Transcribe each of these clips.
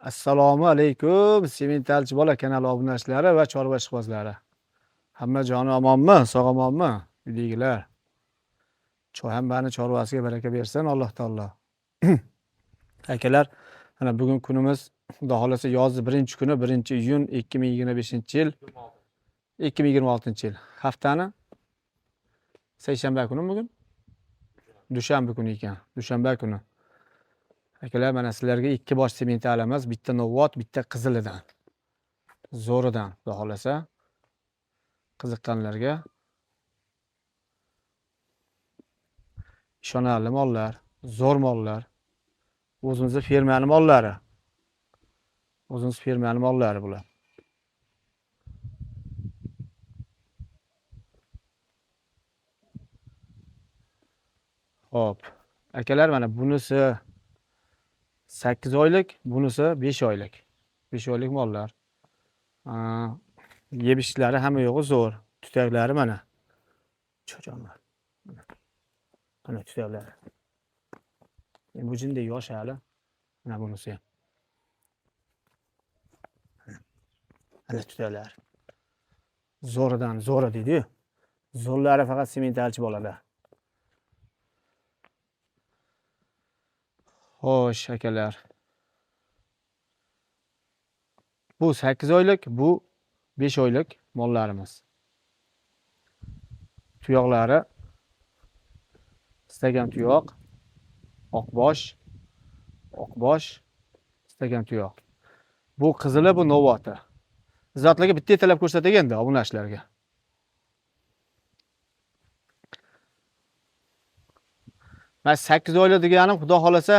Assalomu alaykum, Sementalchi bola kanali obunachilari va chorva ishqibozlari. Hamma joni omonmi, sog' omonmi? Uydagilar. Hammani chorvasiga baraka bersin Alloh taolo. Akalar, mana bugun kunimiz Xudo xolasa yozni 1-kuni 1-iyun 2025-yil. 2026-yil. Haftani seshanba kuni bugun. Dushanba kuni ekan. Dushanba kuni. Akalar, mana sizlarga 2 bosh sement alamiz, bitta novvot, bitta qizilidan. Zo'ridan, xudo xolasa. Qiziqqanlarga ishonarli mollar, zo'r mollar. O'zimizning fermaning mollari. O'zimiz fermaning mollari bular. Hop. Akalar, mana bunisi 8 oylik, bunisi 5 oylik. 5 oylik mollar. Yebishlari hamma yo'g'i zo'r. Tutaklari mana. Cho'jonlar. Mana tutaklari. Bu jinda yosh hali. Mana bunisi ham. Mana tutaklari. Zo'ridan zo'ra deydi-yu. Zo'rlari faqat sementalchi bo'ladi. Xo'sh, akalar. Bu 8 oylik, bu 5 oylik mollarimiz. Tuyoqlari istagan tuyoq, oqbosh, istagan tuyoq. Bu qizili, bu novvoti. Zotlarga bitta etalab ko'rsatay endi obunachilarga. Men 8 oylik deganim, xudo xolasa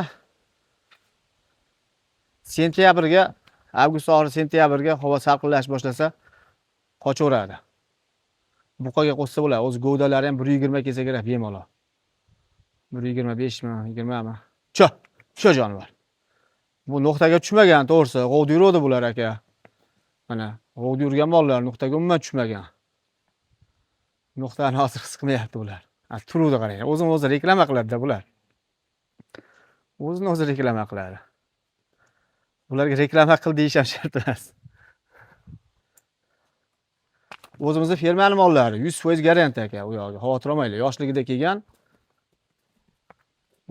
sentyabrga, avgust oxiri sentyabrga havo salqinlash boshlasa qochaveradi. Buqaga qo'shsa bo'ladi. O'z govdalari ham 120 kelsa kerak bemalol. 125 mi, 20 mi? Shu jonivor. Bu nuqtaga tushmagan, to'g'risi. G'ovda yuradi bular aka. Mana, g'ovda yurgan mollar nuqtaga umuman tushmagan. Nuqtani hozir his qilmayapti bular. Turuvdi qarang. O'zini-o'zi reklama qiladi-da bular. O'zini-o'zi reklama qiladi. Bularga reklama qil deyish ham shart emas. O'zimizning fermaning mollari 100% garant aka, u yoqda. Xavotir olmanglar. Yoshligida kelgan,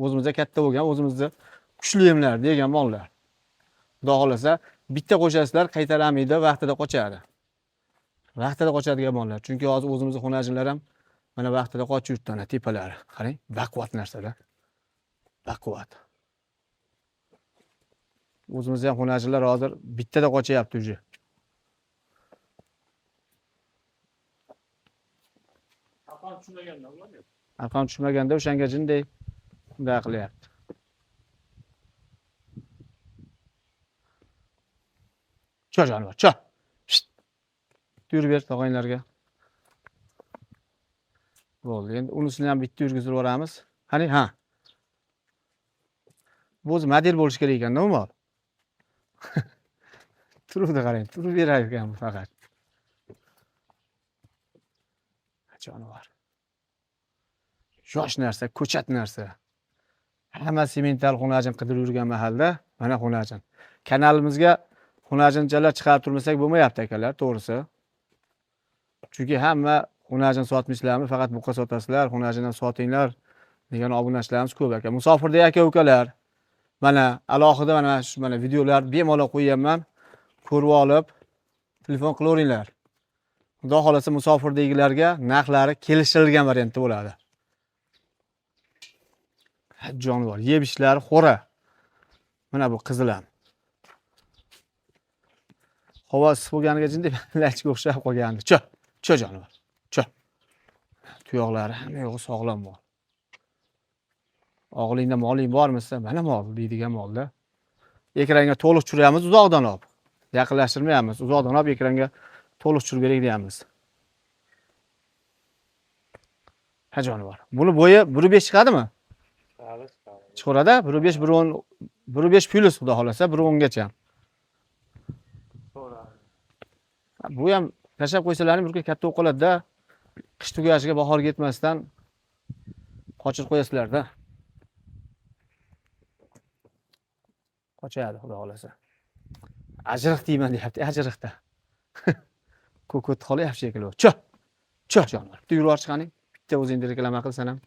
o'zimizda katta bo'lgan, o'zimizda kuchli emlar degan mollar. Xudo xolasa, bitta qo'shasizlar qaytaramaydi, vaqtida qochadi. Vaqtida qochadigan mollar. Chunki hozir o'zimizning xonajinlar ham mana vaqtida qochib yuribdi, ana tepalari. Qarang, baquvvat narsalar. Baquvvat. O'zimizda ham xonajinlar hozir bittada qochyapti uje. Arqon tushmaganda o'shanga jinday bunday qilyapti. Jonivor, yurib ber tog'anglarga. Bo'ldi. Endi unisini ham bitta yurgizib yuboramiz. Qani, ha. Bu o'zi model bo'lish kerak ekan-da bu mol. Turuvdi qarang, turib berar ekan bu faqat. Jonivor. Yosh narsa, ko'chat narsa. Hamma semental xonajin qidirib yurgan mahalda, mana xonajin. Kanalimizga xonajinchalar chiqarib turmasak bo'lmayapti akalar, to'g'risi. Chunki hamma xonajin sotmishlarmi, faqat buqa sotasizlar, xonajin ham sotinglar degan obunachilarimiz ko'p aka. Musofirda aka-ukalar. Mana alohida mana videolar bemalol qo'yayapman. Ko'rib olib, telefon qilaveringlar. Xudo xolasa musofirdagilarga narxlari kelishtirilgan variantda bo'ladi. Jonivor, yebishlari xo'ra. Mana bu qizilam. Havo issiq bo'lganiga jinda lachga o'xshab qolgandi. Jonivor. Tuyoqlari hamma yo'g'i sog'lom mol. Og'lingda moling bormisa, mana mol deydigan molda. Ekranga to'liq tushiramiz uzoqdan olib. Yaqinlashtirmaymiz. Uzoqdan olib ekranga to'liq tushirib berak deyamiz. Ha jonivor. Buni bo'yi 1.5 chiqadimi? Chiqaradi. 1.5, 1.10, 1.5 plus xudo xolasa 1.10 gacha. Bu ham tashab qo'ysalaring bir kun katta bo'lib qoladi-da. Qish tugashiga bahorga yetmasdan qochirib qo'yasizlar-da. Qochadi xudo xolasa. Ajriq deyman deyapti, ajriqda. Ko'kot qolyapti shekilli. Cho jonivor. Bitta yurib chiqaning. Bitta o'zingni reklama qilsan ham.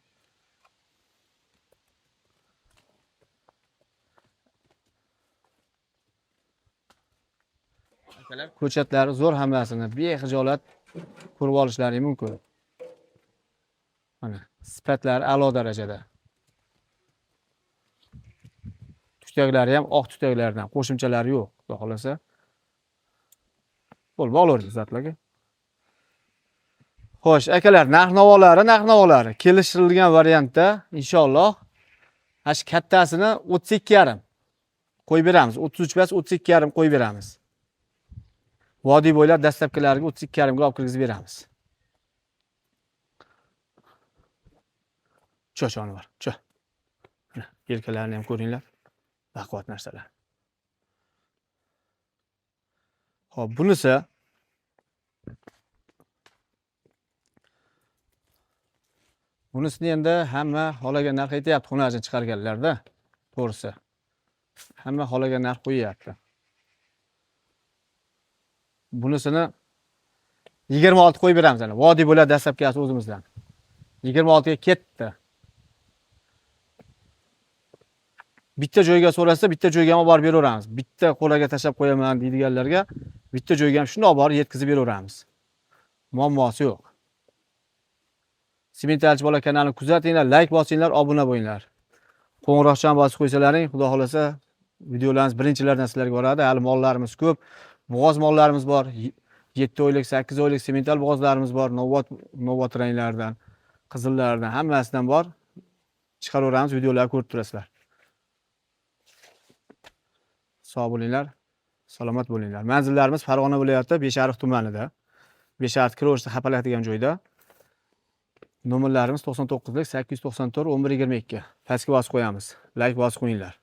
Akalar, ko'chatlari zo'r hammasini bexijolat ko'rib olishlaring mumkin. Mana, sifatlari a'lo darajada. Tutaklari ham oq tutaklardan, qo'shimchalari yo'q, xudo xolasa. Bo'lib olavering zatlarga. Xo'sh, akalar, narx-navolari kelishtirilgan variantda inshaalloh ash kattasini 32,5 qo'yib beramiz. 33 emas, 32,5 qo'yib beramiz. Vodiy bo'ylab dastlabkilariga 32,5 ga olib kirgizib beramiz. Cho jonivor, cho. Mana, yelkalarini ham ko'ringlar. Baquvvat narsalar. Xo'p, bunisini endi hamma holaga narx aytayapti, xonajin chiqarganlarda. To'g'risi. Hamma holaga narx qo'yapti. Bunisini 26 qo'yib beramiz ana. Vodiy bo'ladi dastlabkasi o'zimizdan. 26 ga ketdi. Bitta joyga so'rasa, bitta joyga ham olib borib beraveramiz. Bitta qo'laga tashab qo'yaman deydiganlarga bitta joyga ham shunday olib borib yetkazib beraveramiz. Muammosi yo'q. Sementalchi bola kanalini kuzatinglar, like bosinglar, obuna bo'linglar. Qo'ng'iroqchani bosib qo'ysalaring, xudo xolasa videolarimiz birinchilardan sizlarga boradi. Hali mollarimiz ko'p. Bo'g'oz mollarimiz bor. 7 oylik, 8 oylik semental bo'g'ozlarimiz bor. Novot ranglardan, qizillardan, hammasidan bor. Chiqaraveramiz, videolarni ko'rib turasizlar. Sog' bo'linglar, salomat bo'linglar. Manzillarimiz Farg'ona viloyati Beshariq tumanida. Beshariq Kiroshda Xapalak degan joyda. Nomerlarimiz 99lik 894 1122. Pastga bosib qo'yamiz. Like bosib qo'yinglar.